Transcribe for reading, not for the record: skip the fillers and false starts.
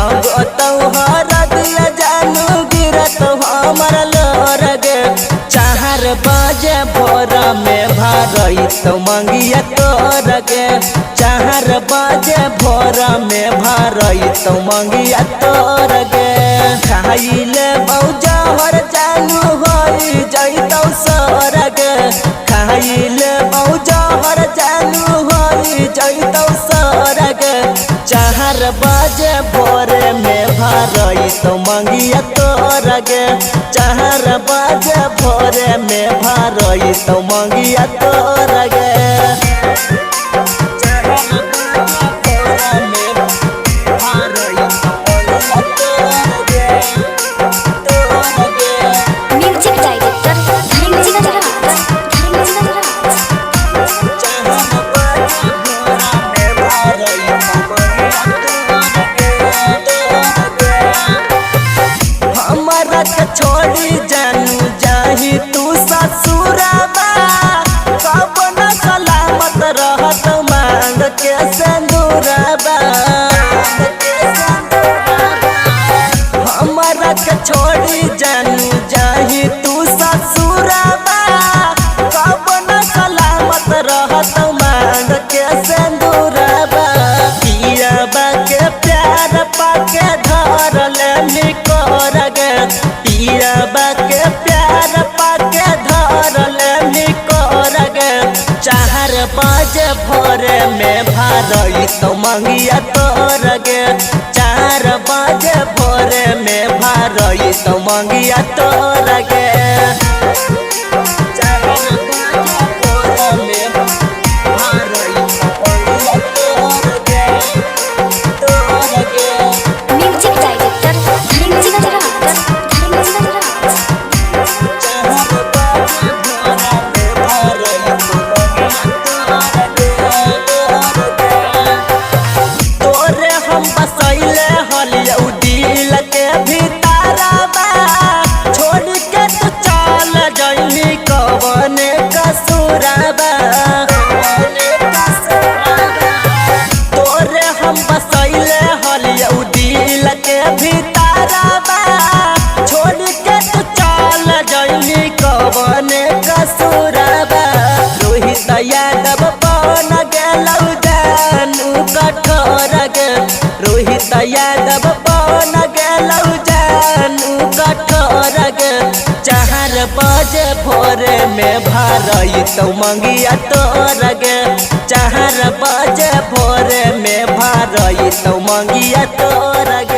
लागत हरदिया जानू गिरत हमर लरगे 4 बजे भोर में भरई तो मंगिया तोरगे 4 बजे भोर में भरई तो मंगिया तोरगे खाइले बहुजहर जानू होई जइतौ सरगे खाइले बहुजहर जानू होई जइतौ सरगे 4 बजे भोरे में भरई तो मंगिया तोरगे 4 बजे भोरे में भरई तो मंगिया तोरगे म्यूजिक डायरेक्टर हमारा के छोड़ी जानू जाही तू ससुराबा कब न सलामत रहत मांग के सिंदूराबा हमारा के छोड़ी जानू जाही तू ससुराबा कब न सलामत रहत मांग के सिंदूराबा पियाबा के प्यार पाके धर ले निकोरगे पियाबा के प्यार पाके धर ले निकोरगे 4 बजे भोरे में भरई तो मंगिया तोरगे 4 बजे भोरे में भरई तो मंगिया तोरगे 4 बजे भोरे में भरई तो मंगिया तोरगे म्यूजिक डायरेक्टर तोरे हम बसैले हलिया दिल के भीतरबा छोड़ के तू चल जइनी कवने कसूरबा तोरे हम बसैले हलिया दिल के भीतरबा छोड़ के तू चल जइनी कवने कसूरबा रोहित यादव बन गेलौ जानू कठोरगे रोहित यादव बन गेलौ जानू कठोरगे 4 बजे भोरे में भरई तो मंगिया तोरगे 4 बजे भोरे में भरई तो मंगिया तोरगे।